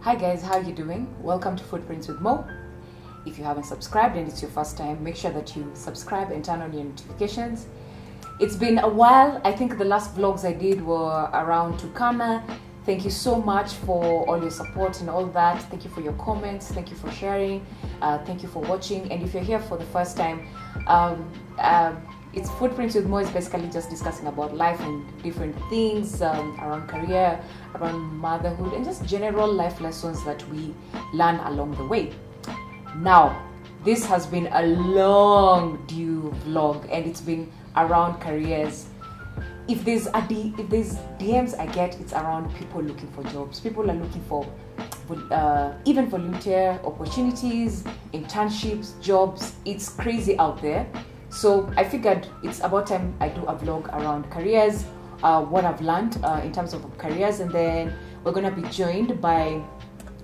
Hi guys, how are you doing? Welcome to Footprints with Mo. If you haven't subscribed and it's your first time, make sure that you subscribe and turn on your notifications. It's been a while. I think the last vlogs I did were around Turkana. Thank you so much for all your support and all that. Thank you for your comments. Thank you for sharing. Thank you for watching. And if you're here for the first time, it's Footprints with Mo is basically just discussing about life and different things around career, around motherhood, and just general life lessons that we learn along the way. Now, this has been a long due vlog, and it's been around careers. If there's DMs I get, it's around people looking for jobs. People are looking for even volunteer opportunities, internships, jobs. It's crazy out there. So I figured it's about time I do a vlog around careers, what I've learned in terms of careers, and then we're gonna be joined by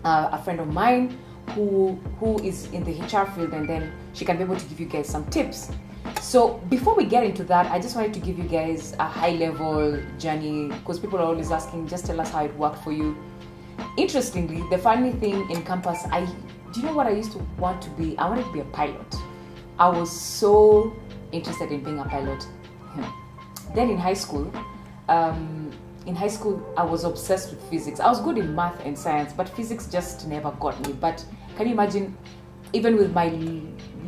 a friend of mine who is in the HR field, and then she can be able to give you guys some tips. So before we get into that, I just wanted to give you guys a high-level journey, because people are always asking, just tell us how it worked for you. Interestingly, the funny thing in campus, do you know what I used to want to be? I wanted to be a pilot. I was so interested in being a pilot. Then in high school, I was obsessed with physics. I was good in math and science, but physics just never got me. But can you imagine, even with my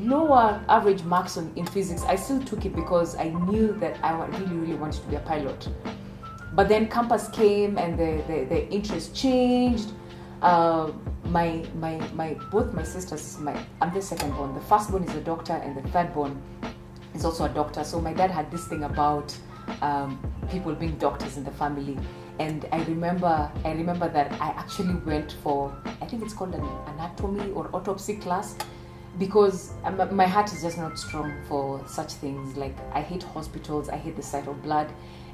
lower average marks in physics, I still took it because I knew that I really wanted to be a pilot. But then campus came and the interest changed. Both my sisters, I'm the second born. The first born is a doctor, and the third born is also a doctor. So my dad had this thing about people being doctors in the family, and I remember that I actually went for, I think it's called an anatomy or autopsy class, because my heart is just not strong for such things. Like, I hate hospitals, I hate the sight of blood,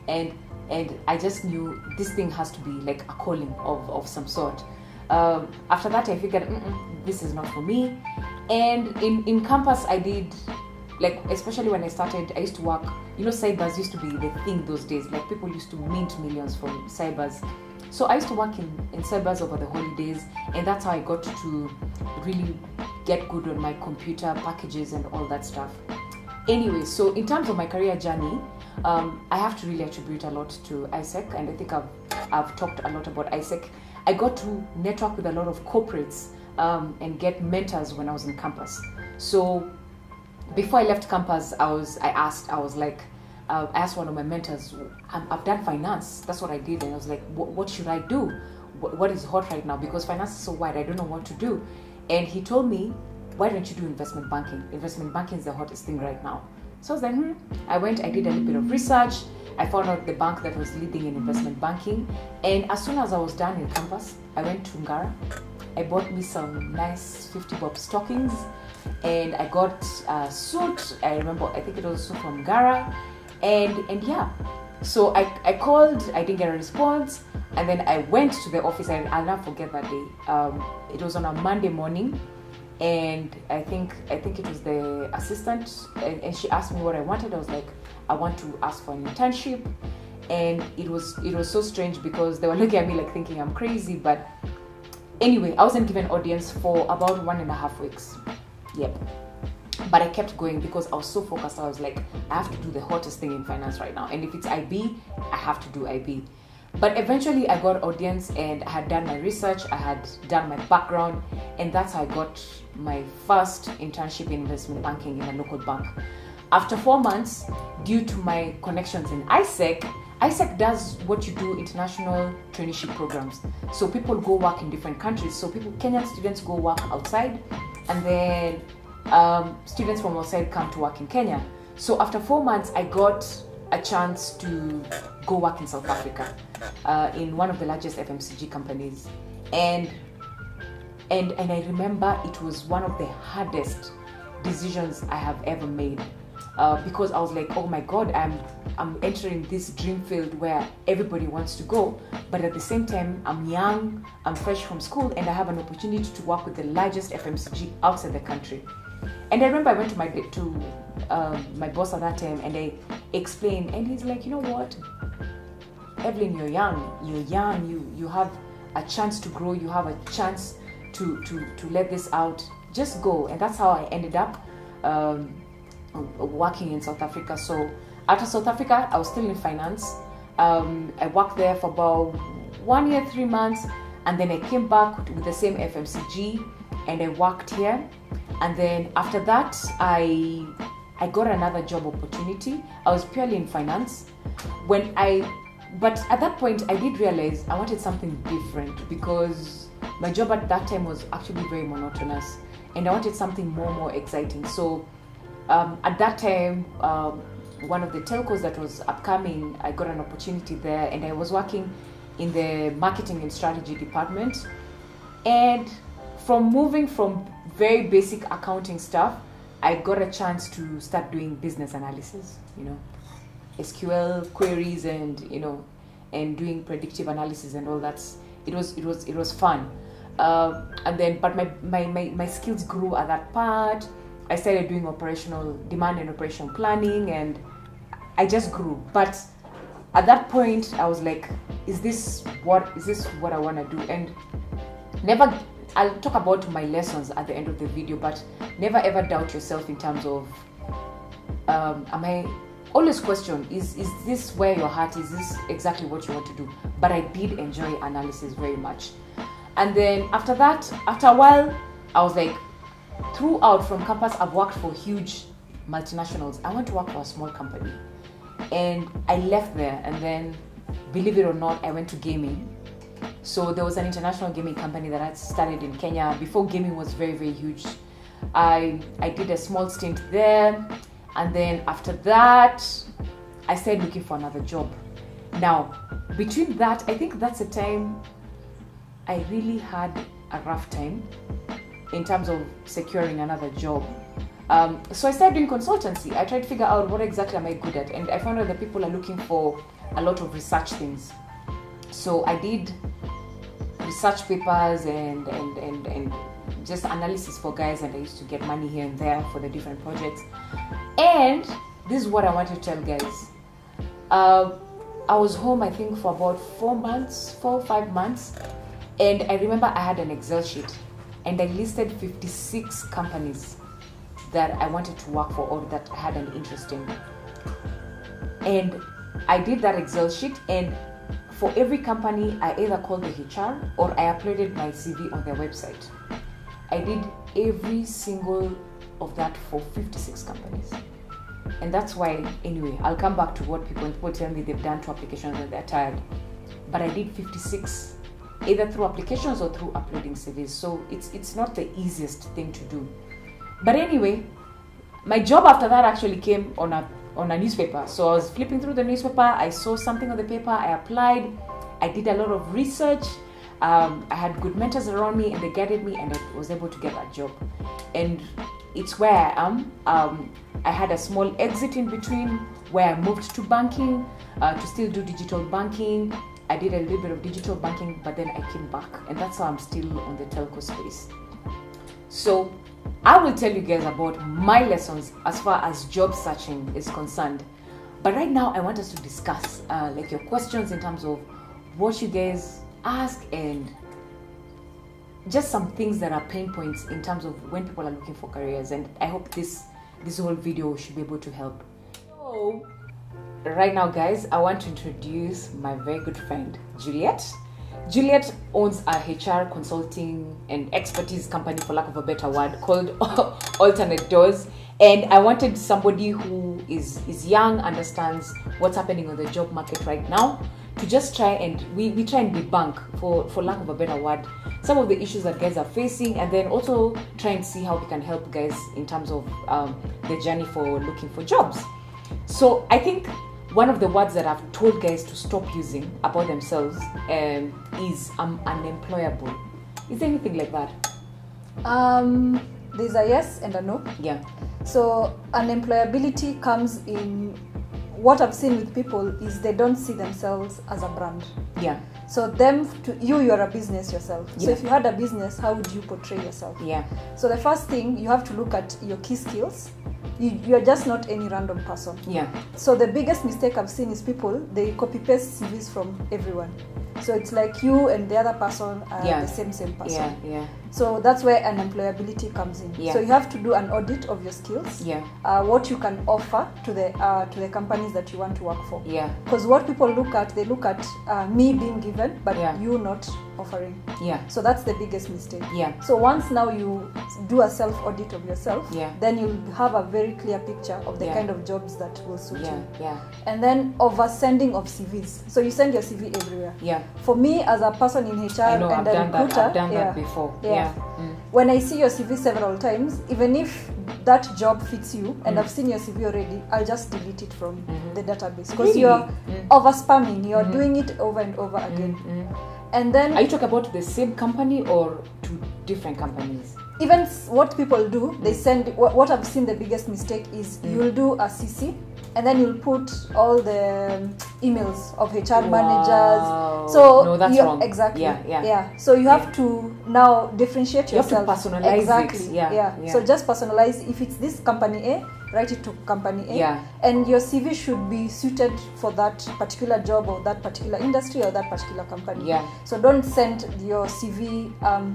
and I just knew this thing has to be like a calling of some sort. After that, I figured this is not for me. And in campus, I did, like, especially when I started, I used to work, cybers used to be the thing those days. Like, people used to mint millions from cybers. So I used to work in cybers over the holidays, and that's how I got to really get good on my computer packages and all that stuff. Anyway, so in terms of my career journey, I have to really attribute a lot to ISEC, and I think I've talked a lot about ISEC. I got to network with a lot of corporates and get mentors when I was in campus. So before I left campus, I asked one of my mentors, I've done finance, that's what I did, and I was like, what should I do? What is hot right now? Because finance is so wide, I don't know what to do. And he told me, why don't you do investment banking? Investment banking is the hottest thing right now. So I was like, I went, I did a little bit of research. I found out the bank that was leading in investment banking. And as soon as I was done in campus, I went to Ngara. I bought me some nice 50-bob stockings, and I got a suit. I think it was a suit from Ngara. And yeah, so I called, I didn't get a response. And then I went to the office, and I'll not forget that day. It was on a Monday morning. And I think it was the assistant, and she asked me what I wanted. I was like, I want to ask for an internship. And it was so strange, because they were looking at me like thinking I'm crazy. But anyway, I wasn't given audience for about 1.5 weeks. Yep. But I kept going because I was so focused. I was like, I have to do the hottest thing in finance right now, and if it's IB, I have to do IB. But eventually I got audience, and I had done my research, I had done my background, and that's how I got my first internship in investment banking in a local bank. After 4 months, due to my connections in ISEC does what you do, international traineeship programs. So people go work in different countries. So Kenyan students go work outside, and then students from outside come to work in Kenya. So after 4 months, I got a chance to go work in South Africa in one of the largest FMCG companies, and I remember it was one of the hardest decisions I have ever made, because I was like, oh my god, I'm entering this dream field where everybody wants to go, but at the same time I'm young, I'm fresh from school, and I have an opportunity to work with the largest FMCG outside the country. And I remember I went to my boss at that time, and I explained, and he's like, you know what, Evelyn, you're young, you have a chance to grow, you have a chance to let this out, just go. And that's how I ended up working in South Africa. So after South Africa, I was still in finance. I worked there for about 1 year, 3 months, and then I came back with the same FMCG and I worked here. And then after that, I got another job opportunity. I was purely in finance. But at that point, I did realize I wanted something different, because my job at that time was actually very monotonous, and I wanted something more exciting. So at that time, one of the telcos that was upcoming, I got an opportunity there, and I was working in the marketing and strategy department. And from moving from very basic accounting stuff, I got a chance to start doing business analysis, SQL queries, and and doing predictive analysis and all that. It was fun. And then, but my skills grew at that part. I started doing demand and operational planning, and I just grew. But at that point, I was like, is this what I want to do? And I'll talk about my lessons at the end of the video, but never ever doubt yourself in terms of, always question, is this where your heart is? This exactly what you want to do? But I did enjoy analysis very much. And then after that, after a while, I was like, throughout from campus, I've worked for huge multinationals. I want to work for a small company. And I left there, and then, believe it or not, I went to gaming. So there was an international gaming company that had started in Kenya before gaming was very huge. I did a small stint there, and then after that, I started looking for another job. Now, between that, I think that's the time I really had a rough time in terms of securing another job. So I started doing consultancy. I tried to figure out what exactly am I good at, and I found out that people are looking for a lot of research things. So I did research papers and just analysis for guys, and I used to get money here and there for the different projects. And this is what I want to tell guys. I was home, I think, for about 4 or 5 months, and I remember I had an Excel sheet, and I listed 56 companies that I wanted to work for or that I had an interest in. And I did that Excel sheet, and for every company, I either called the HR or I uploaded my CV on their website. I did every single of that for 56 companies. And that's why, anyway, I'll come back to what people tell me they've done 2 applications and they're tired. But I did 56, either through applications or through uploading CVs. So it's not the easiest thing to do. But anyway, my job after that actually came on a newspaper. So I was flipping through the newspaper, I saw something on the paper, I applied, I did a lot of research, I had good mentors around me, and they guided me, and I was able to get that job. And it's where I am. I had a small exit in between where I moved to banking, to still do digital banking. I did a little bit of digital banking, but then I came back, and that's how I'm still on the telco space. So I will tell you guys about my lessons as far as job searching is concerned. But right now, I want us to discuss like your questions in terms of what you guys ask, and just some things that are pain points in terms of when people are looking for careers. And I hope this whole video should be able to help. So right now, guys, I want to introduce my very good friend, Juliet. Juliet owns a HR consulting and expertise company, for lack of a better word, called Alternate Doors. And I wanted somebody who is young, understands what's happening on the job market right now, to just try and we try and debunk, for lack of a better word, some of the issues that guys are facing, and then also try and see how we can help guys in terms of the journey for looking for jobs. So I think one of the words that I've told guys to stop using about themselves is unemployable. Is there anything like that? There's a yes and a no. Yeah. So unemployability comes in, what I've seen with people is they don't see themselves as a brand. Yeah. So them to you are a business yourself. So Yeah. if you had a business, how would you portray yourself? Yeah. So the first thing, you have to look at your key skills. You are just not any random person. Yeah. So the biggest mistake I've seen is people, they copy paste CVs from everyone. So it's like you and the other person are the same person. Yeah. So that's where unemployability comes in. Yeah. So you have to do an audit of your skills. Yeah. What you can offer to the companies that you want to work for. Yeah. Because what people look at, they look at me being given, but Yeah. you not offering. Yeah. So that's the biggest mistake. Yeah. So once now you do a self audit of yourself, Yeah. then you'll have a very clear picture of the Yeah. kind of jobs that will suit Yeah. you. Yeah. And then oversending of CVs. So you send your CV everywhere. Yeah. For me, as a person in HR I know, and I've a done recruiter, that. I've done that before. Yeah. When I see your CV several times, even if that job fits you and I've seen your CV already, I'll just delete it from the database because Really? you're over spamming. You're doing it over and over again. And then Are you talking about the same company or two different companies? even what people do, they send. What I've seen the biggest mistake is you'll do a CC and then you'll put all the emails of HR managers. So no, that's wrong. Exactly. Yeah. So you have to now differentiate You have to yourself. personalize it. Exactly. Yeah. So just personalize. If it's this company A, write it to company A. Yeah. And your CV should be suited for that particular job or that particular industry or that particular company. Yeah. So don't send your CV,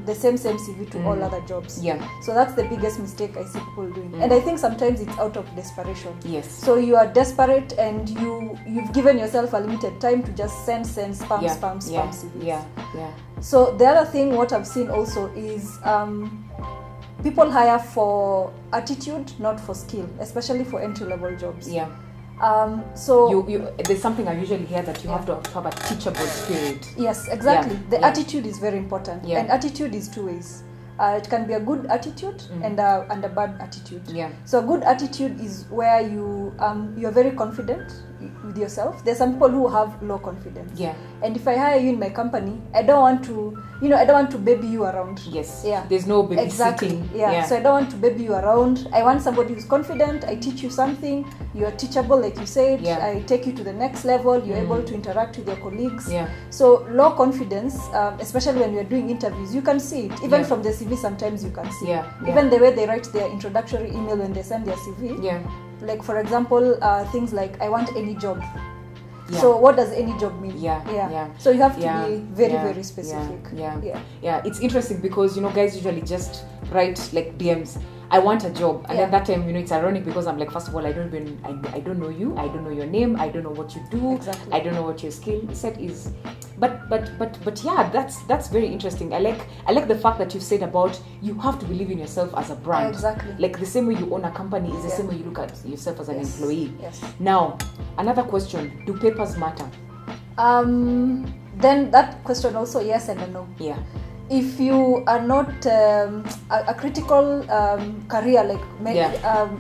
the same CV to all other jobs. Yeah. So that's the biggest mistake I see people doing. And I think sometimes it's out of desperation. Yes. So you are desperate and you've given yourself a limited time to just spam CVs. Yeah. So the other thing what I've seen also is people hire for attitude, not for skill, especially for entry-level jobs. Yeah. So there's something I usually hear that you have to have a teachable spirit. yes, exactly. Yeah. The attitude is very important. Yeah. And attitude is two ways. It can be a good attitude and a bad attitude. Yeah. So a good attitude is where you're very confident with yourself. There's some people who have low confidence. Yeah. And if I hire you in my company, I don't want to baby you around. Yes. Yeah. There's no babysitting. Exactly. Yeah. So I don't want to baby you around. I want somebody who's confident. I teach you something. You are teachable, like you said. Yeah. I take you to the next level. You're able to interact with your colleagues. Yeah. So low confidence, especially when you're doing interviews, you can see it. Even from the CV, sometimes you can see. Yeah. Even the way they write their introductory email when they send their CV. Yeah. Like for example, things like I want any job. Yeah. So what does any job mean? Yeah. So you have to Yeah. be very, Yeah. very specific. Yeah. It's interesting because guys usually just write like DMs. I want a job, and at that time, it's ironic because I'm like, first of all, I don't know you, I don't know your name, I don't know what you do, Exactly. I don't know what your skill set is, but yeah, that's very interesting. I like the fact that you said about you have to believe in yourself as a brand. Exactly. Like the same way you own a company is the same way you look at yourself as an employee. Yes. Now, another question: do papers matter? Then that question also yes and a no. Yeah. If you are not a critical career like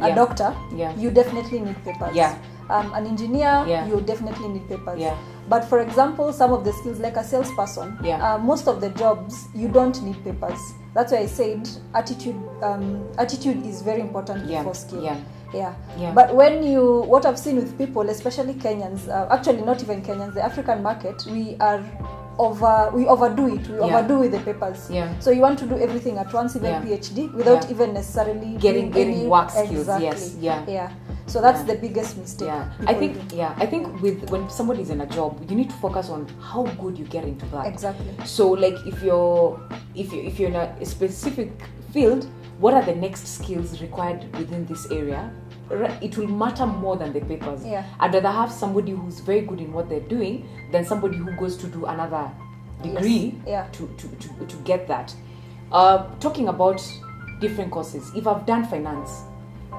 a doctor, you definitely need papers. Yeah. An engineer, Yeah. you definitely need papers. Yeah. But for example, some of the skills like a salesperson, most of the jobs you don't need papers. That's why I said attitude is very important for skill. Yeah. But what I've seen with people, especially Kenyans, actually not even Kenyans, the African market, we overdo it. We overdo with the papers. Yeah. So you want to do everything at once, even PhD, without even necessarily getting any work skills. Exactly. Yes. Yeah. So that's the biggest mistake. I think when somebody's in a job, you need to focus on how good you get into that. Exactly. So like if you're in a specific field, what are the next skills required within this area? It will matter more than the papers. Yeah. I'd rather have somebody who's very good in what they're doing than somebody who goes to do another degree to get that. Talking about different courses, if I've done finance,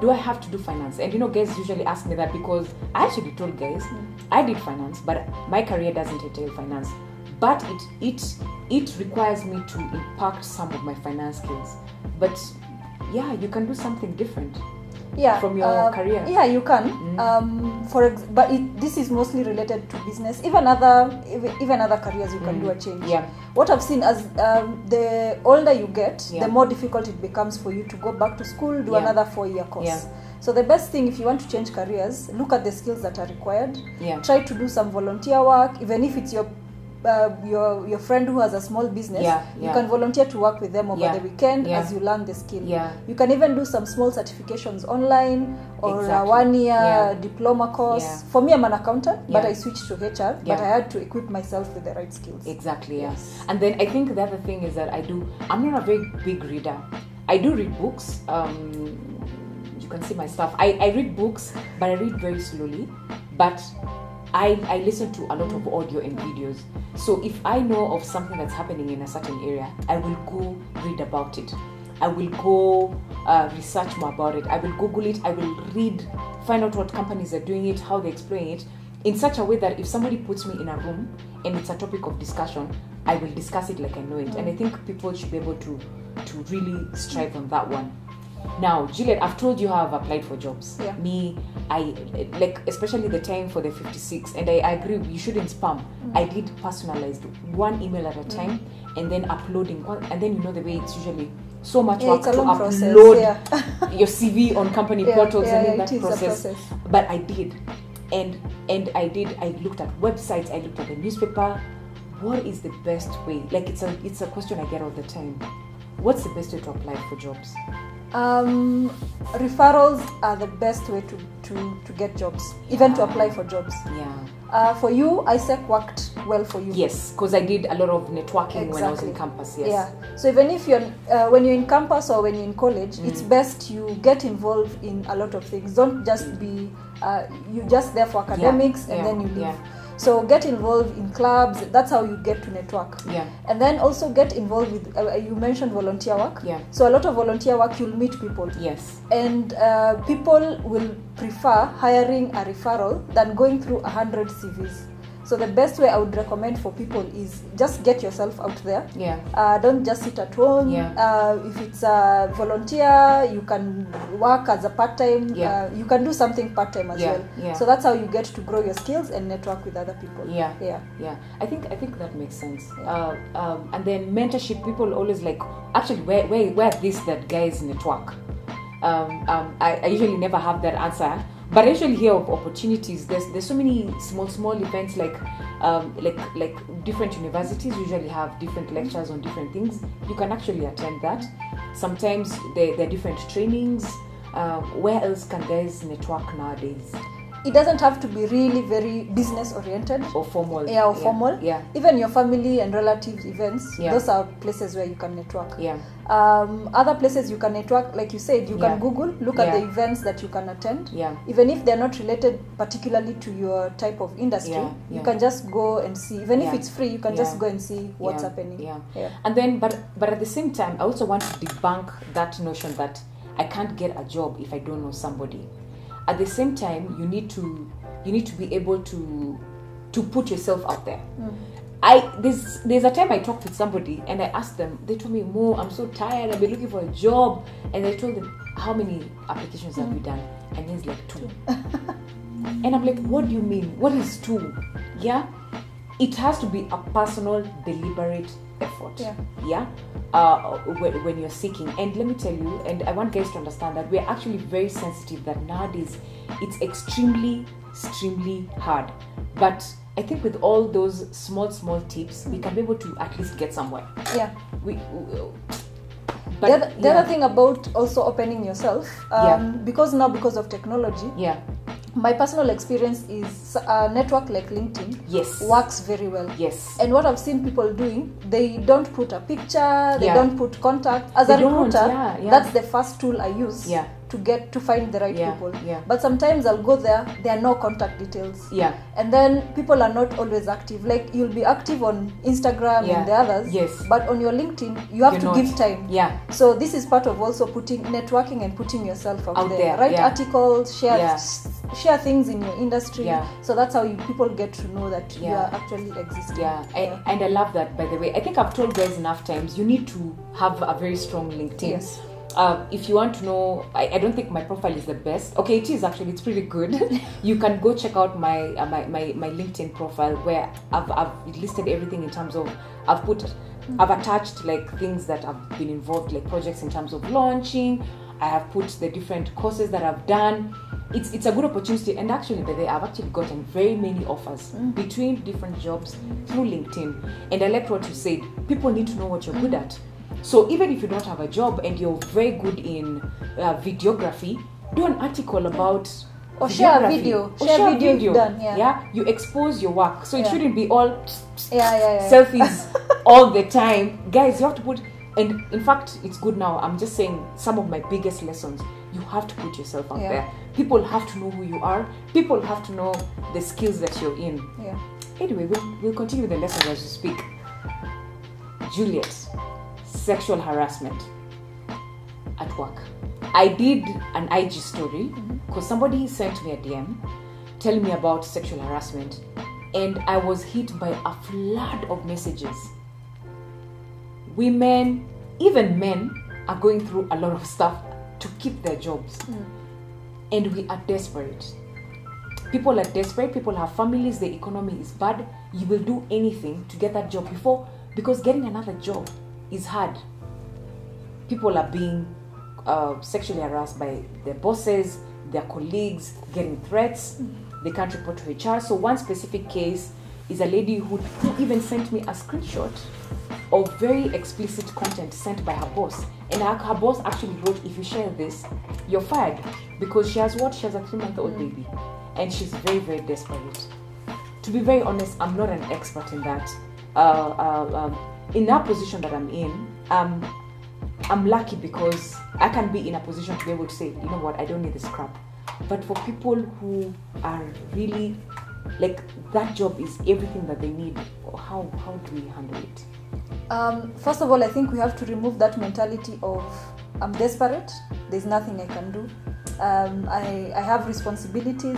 do I have to do finance? And guys usually ask me that because I actually told guys I did finance, but my career doesn't entail finance. But it requires me to impact some of my finance skills. But yeah, you can do something different. From your career. Yeah, you can. But this is mostly related to business. Even other careers, you can do a change. Yeah. What I've seen as the older you get, the more difficult it becomes for you to go back to school, do another 4-year course. Yeah. So the best thing, if you want to change careers, look at the skills that are required. Yeah. Try to do some volunteer work, even if it's your your friend who has a small business, you can volunteer to work with them over the weekend as you learn the skill. You can even do some small certifications online or a 1-year diploma course. For me, I'm an accountant, but I switched to HR, but I had to equip myself with the right skills. Exactly, yes. And then I think the other thing is that I'm not a very big reader. I do read books. You can see my stuff. I read books, but I read very slowly. But I listen to a lot of audio and videos. So if I know of something that's happening in a certain area, I will go read about it. I will go research more about it. I will Google it. I will read, find out what companies are doing it, how they're exploring it, in such a way that if somebody puts me in a room and it's a topic of discussion, I will discuss it like I know it. And I think people should be able to really strive on that one. Now, Juliet, I've told you how I've applied for jobs. Me, I like, especially the time for the 56, and I agree, you shouldn't spam. I did personalized, one email at a time, and then uploading one, and then you know the way it's usually so much work to upload your CV on company portals and that process. But I did, and I looked at websites, I looked at the newspaper. What is the best way? Like, it's a question I get all the time. What's the best way to apply for jobs? Referrals are the best way to get jobs, even to apply for jobs. For you, ISEC worked well for you. Yes, because I did a lot of networking when I was in campus. So even if you're when you're in campus or when you're in college, it's best you get involved in a lot of things. Don't just be you just there for academics and then you leave. So get involved in clubs. That's how you get to network. And then also get involved with, you mentioned volunteer work. So a lot of volunteer work, you'll meet people. And people will prefer hiring a referral than going through 100 CVs. So the best way I would recommend for people is just get yourself out there. Don't just sit at home. If it's a volunteer, you can work as a part-time. You can do something part-time as well. So that's how you get to grow your skills and network with other people. I think that makes sense. And then mentorship, people always like, actually, where that guys network? I usually never have that answer. But I usually hear of opportunities. There's so many small events like different universities usually have different lectures on different things. You can actually attend that. Sometimes there are different trainings. Where else can guys network nowadays? It doesn't have to be really very business oriented or formal. Formal. Even your family and relatives events, those are places where you can network. Other places you can network, like you said, you can Google, look at the events that you can attend. Even if they're not related particularly to your type of industry, you can just go and see. Even if it's free, you can just go and see what's happening. And then, but at the same time, I also want to debunk that notion that I can't get a job if I don't know somebody. At the same time, you need to be able to put yourself out there. There's a time I talked with somebody and I asked them, they told me, Mo, I'm so tired, I've been looking for a job. And I told them, how many applications have you done? And he's like, 2. And I'm like, what do you mean? What is 2? It has to be a personal, deliberate effort. When you're seeking. And let me tell you, and I want guys to understand that we're actually very sensitive that nowadays it's extremely hard. But I think with all those small tips, we can be able to at least get somewhere. But the other thing about also opening yourself, because of technology, my personal experience is a network like LinkedIn works very well. And what I've seen people doing, they don't put a picture, they don't put contact. As a recruiter, that's the first tool I use to find the right people. But sometimes I'll go there are no contact details. And then people are not always active. Like, you'll be active on Instagram and the others, but on your LinkedIn you have to give time. So this is part of also networking and putting yourself out there. Write articles, share things in your industry. So that's how people get to know that you are actually existing. And I love that, by the way. I think I've told guys enough times, you need to have a very strong LinkedIn. If you want to know, I don't think my profile is the best. Okay, it is actually, it's pretty good. You can go check out my LinkedIn profile, where I've listed everything in terms of, I've attached like things that I've been involved, like projects in terms of launching. I have put the different courses that I've done. it's a good opportunity. And actually, by the way, I've actually gotten very many offers between different jobs through LinkedIn. And I like what you said. People need to know what you're good at. So even if you don't have a job and you're very good in videography, do an article about or share a video. Share video you've done. Yeah, you expose your work. So it shouldn't be all yeah. selfies all the time. Guys, you have to put, and in fact, it's good now. I'm just saying some of my biggest lessons. You have to put yourself out there. People have to know who you are. People have to know the skills that you're in. Yeah. Anyway, we'll continue the lessons as we speak. Juliet, sexual harassment at work. I did an IG story because somebody sent me a DM telling me about sexual harassment, and I was hit by a flood of messages. Women, even men, are going through a lot of stuff to keep their jobs. And we are desperate. People are desperate. People have families. The economy is bad. You will do anything to get that job because getting another job is hard. People are being sexually harassed by their bosses, their colleagues, getting threats. They can't report to HR. So one specific case is a lady who even sent me a screenshot of very explicit content sent by her boss. And her boss actually wrote, if you share this, you're fired. Because she has a 3-month-old baby. And she's very, very desperate. To be very honest, I'm not an expert in that. In that position that I'm in, I'm lucky because I can be in a position to be able to say, you know what, I don't need this crap. But for people who are really, like, that job is everything that they need, how do we handle it? First of all, I think we have to remove that mentality of, I'm desperate, there's nothing I can do. I have responsibilities.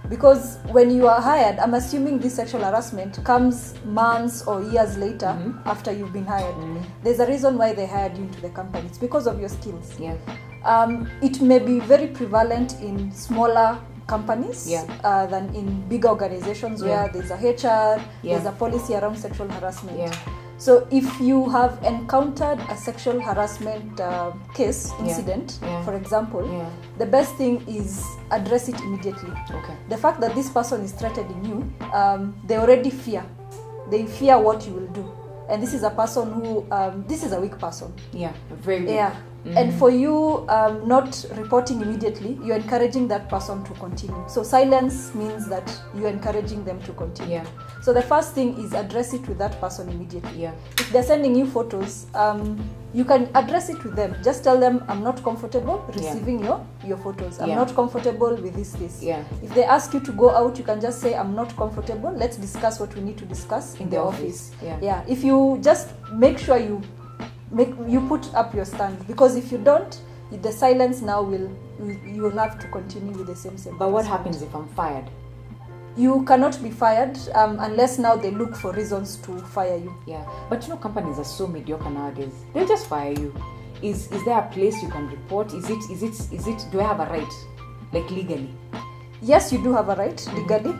Because when you are hired, I'm assuming this sexual harassment comes months or years later after you've been hired. There's a reason why they hired you into the company. It's because of your skills. Yeah. It may be very prevalent in smaller companies than in bigger organizations where there's a HR, there's a policy around sexual harassment. Yeah. So if you have encountered a sexual harassment incident, for example, the best thing is address it immediately. Okay. The fact that this person is threatening you, they already fear. They fear what you will do. And this is a person who, this is a weak person. Yeah, very weak. Yeah. And for you not reporting immediately, you're encouraging that person to continue. So silence means that you're encouraging them to continue. Yeah. So the first thing is address it with that person immediately. Yeah. If they're sending you photos, you can address it with them. Just tell them, I'm not comfortable receiving your photos. I'm not comfortable with this. Yeah. If they ask you to go out, you can just say, I'm not comfortable. Let's discuss what we need to discuss in the office. Yeah. If you just make sure you put up your stand, because if you don't, the silence now you will have to continue with the same. But what happens if I'm fired? You cannot be fired unless now they look for reasons to fire you. Yeah, but you know, companies are so mediocre nowadays. They'll just fire you. Is there a place you can report? Is it? Do I have a right, like legally? Yes, you do have a right legally.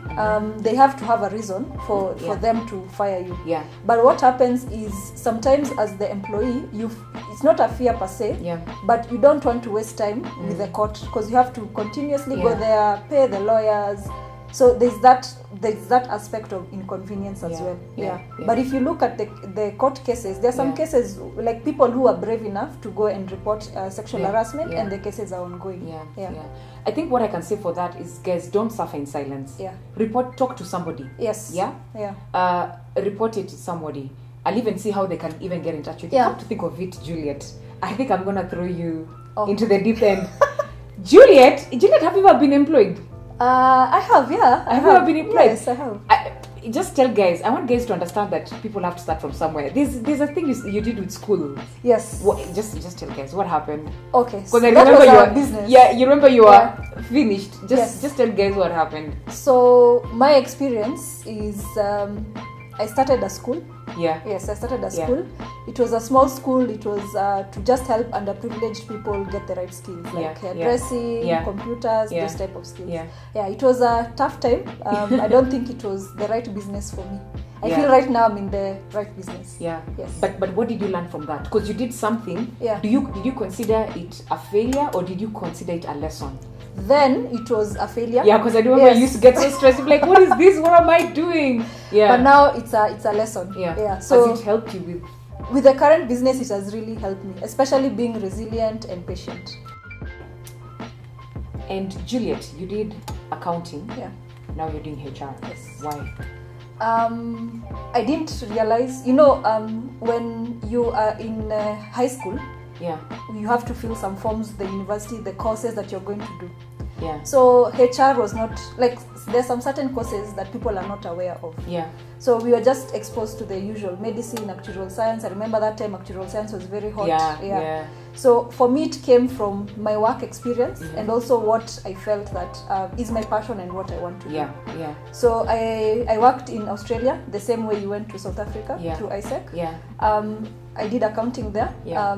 They have to have a reason for them to fire you. Yeah. But what happens is sometimes as the employee, it's not a fear per se. Yeah. But you don't want to waste time with the court because you have to continuously go there, pay the lawyers. So there's that aspect of inconvenience as well. Yeah. But if you look at the court cases, there are some cases like people who are brave enough to go and report sexual harassment, and the cases are ongoing. Yeah. I think what I can say for that is, guys, don't suffer in silence. Yeah. Talk to somebody. Yes. Yeah. Yeah. Report it to somebody. I'll even see how they can even get in touch with you. Come to think of it, Juliet, I think I'm gonna throw you into the deep end. Juliet, have you ever been employed? I have, Have you ever been employed? Yes, I have. Just tell guys, I want guys to understand that people have to start from somewhere. There's a thing you did with school. Yes. Just tell guys what happened. Okay. Because I remember you were business. Yeah, you remember you were finished. Just tell guys what happened. So my experience is I started a school. Yeah. Yes, I started a school. It was a small school. It was to just help underprivileged people get the right skills, like hairdressing, computers, those type of skills. Yeah, it was a tough time. I don't think it was the right business for me. I feel right now I'm in the right business. Yeah. Yes. But what did you learn from that? Because you did something. Yeah. Did you consider it a failure or did you consider it a lesson? then it was a failure. Yeah, because I remember you used to get so stressed. You're like, what is this? What am I doing? Yeah. But now it's a lesson. Yeah. So has it helped you with the current business? It has really helped me, especially being resilient and patient. And Juliet, you did accounting. Yeah. Now you're doing HR. Yes. Why? I didn't realize, when you are in high school, yeah, you have to fill some forms, the university, the courses that you're going to do. Yeah. So HR was not, like, there's some certain courses that people are not aware of. Yeah. So we were just exposed to the usual medicine, actuarial science. I remember that time actuarial science was very hot. Yeah. So for me, it came from my work experience and also what I felt that is my passion and what I want to do. Yeah. So I worked in Australia the same way you went to South Africa through ISEC. Yeah. I did accounting there. Yeah.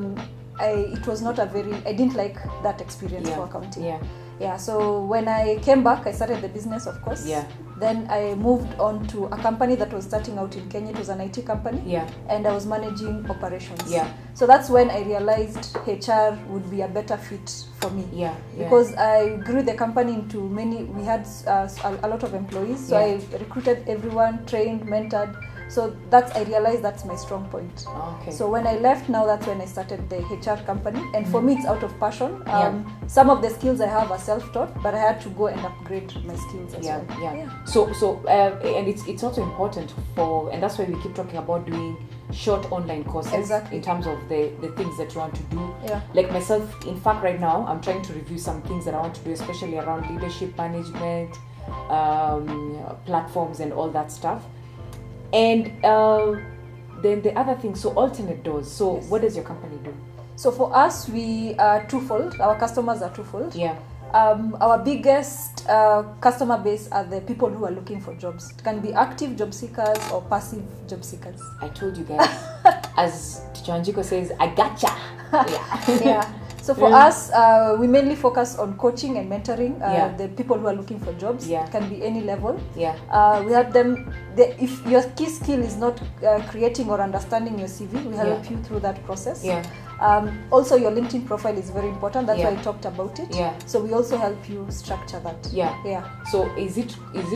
It was not I didn't like that experience for accounting. Yeah. So when I came back, I started the business, of course. Yeah. Then I moved on to a company that was starting out in Kenya. It was an IT company. Yeah. And I was managing operations. Yeah. So that's when I realized HR would be a better fit for me. Yeah. Because I grew the company into we had a lot of employees. So I recruited everyone, trained, mentored. So I realized that's my strong point. Okay. So when I left, now that's when I started the HR company. And for me, it's out of passion. Some of the skills I have are self-taught, but I had to go and upgrade my skills as well. Yeah. So and it's also important and that's why we keep talking about doing short online courses in terms of the things that you want to do. Yeah. Like myself, in fact, right now, I'm trying to review some things that I want to do, especially around leadership management, platforms and all that stuff. And then the other thing, so alternate doors. So what does your company do? So for us, we are twofold. Our customers are twofold. Yeah. Our biggest customer base are the people who are looking for jobs. It can be active job seekers or passive job seekers. I told you guys, as Teacher Anjiko says, I gotcha. Yeah. So for us, we mainly focus on coaching and mentoring the people who are looking for jobs. Yeah. It can be any level. Yeah. We help them. If your key skill is not creating or understanding your CV, we help you through that process. Yeah. Also, your LinkedIn profile is very important. That's why I talked about it. Yeah. So we also help you structure that. Yeah. So is it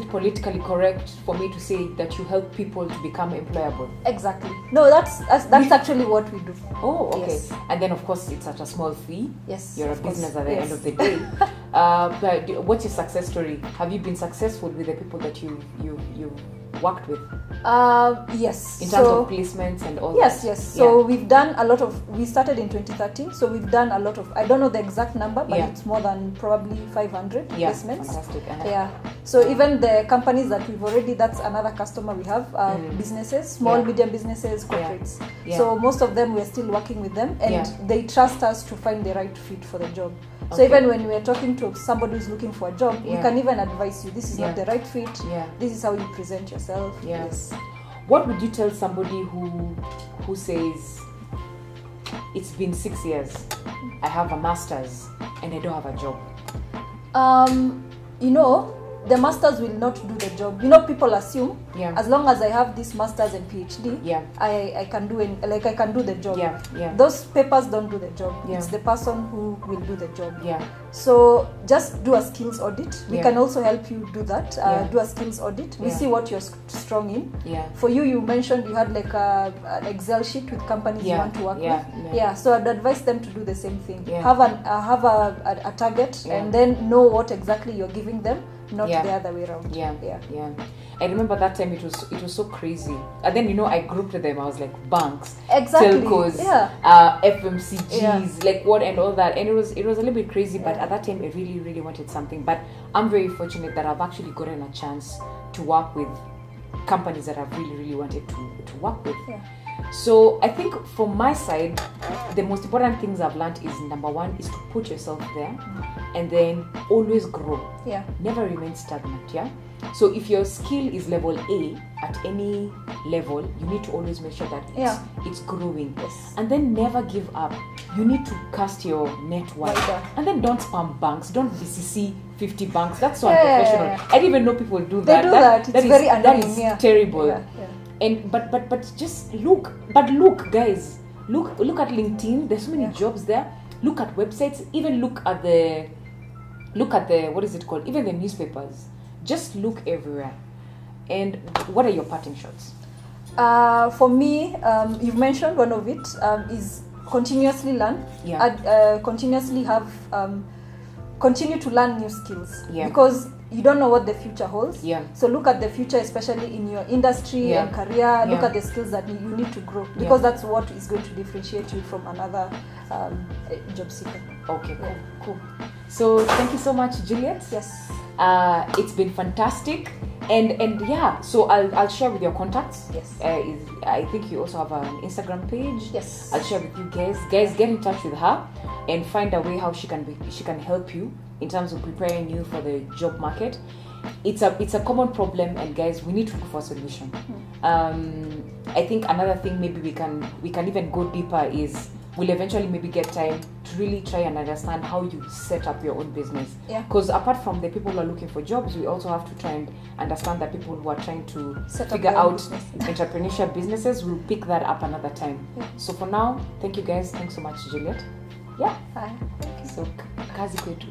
politically correct for me to say that you help people to become employable? Exactly. No, that's actually what we do. Oh, okay. Yes. And then of course it's at a small fee. Yes. You're a business at the end of the day. But what's your success story? Have you been successful with the people that you worked with? Yes. In terms of placements and all that? Yes. So we've done a lot we started in 2013, so we've done a lot of, I don't know the exact number, but it's more than probably 500 placements. Fantastic. So even the companies that we've already, that's another customer we have, businesses, small, medium businesses, corporates. So most of them, we're still working with them, and they trust us to find the right fit for the job. So even when we're talking to somebody who's looking for a job, we can even advise you, this is not the right fit, this is how you present yourself. Yes. What would you tell somebody who says, it's been 6 years, I have a master's and I don't have a job? The masters will not do the job. People assume as long as I have this masters and PhD, I can do I can do the job. Those papers don't do the job. It's the person who will do the job. So just do a skills audit. We can also help you do that. Do a skills audit. We see what you're strong in. For you mentioned you had like an Excel sheet with companies you want to work with. So I'd advise them to do the same thing. Have a target and then know what exactly you're giving them. Not the other way around. I remember that time it was so crazy. And then I grouped them. I was like banks, telcos, FMCGs, like what and all that. And it was a little bit crazy. But at that time, I really, really wanted something. But I'm very fortunate that I've actually gotten a chance to work with companies that I've really, really wanted to work with. So I think from my side, the most important things I've learned is, number one, is to put yourself there, and then always grow. Never remain stagnant. So if your skill is level A at any level, you need to always make sure that it's growing. And then never give up. You need to cast your net wider. And then don't spam banks. Don't BCC 50 banks. That's so unprofessional. I didn't even know people do that. They do that. It's very annoying. That is terrible. And but just look. But look, guys. Look at LinkedIn. There's so many jobs there. Look at websites. Even look at the look at the, what is it called, even the newspapers. Just look everywhere. And what are your parting shots? For me, you've mentioned one of it, is continuously learn. Continuously have continue to learn new skills, because you don't know what the future holds. So look at the future, especially in your industry and career. Look at the skills that you need to grow, because that's what is going to differentiate you from another job seeker. Okay, cool. So thank you so much, Juliet. Yes. It's been fantastic. And yeah, so I'll share with your contacts. Yes. I think you also have an Instagram page. Yes. I'll share with you guys. Guys, get in touch with her and find a way how she can help you in terms of preparing you for the job market. It's a common problem, and guys, we need to look for a solution. I think another thing maybe we can even go deeper is we'll eventually maybe get time to really try and understand how you set up your own business. Because apart from the people who are looking for jobs, we also have to try and understand that people who are trying to figure out entrepreneurship businesses. We'll pick that up another time. So for now, thank you guys. Thanks so much, Juliet. Bye. So kazi kwetu.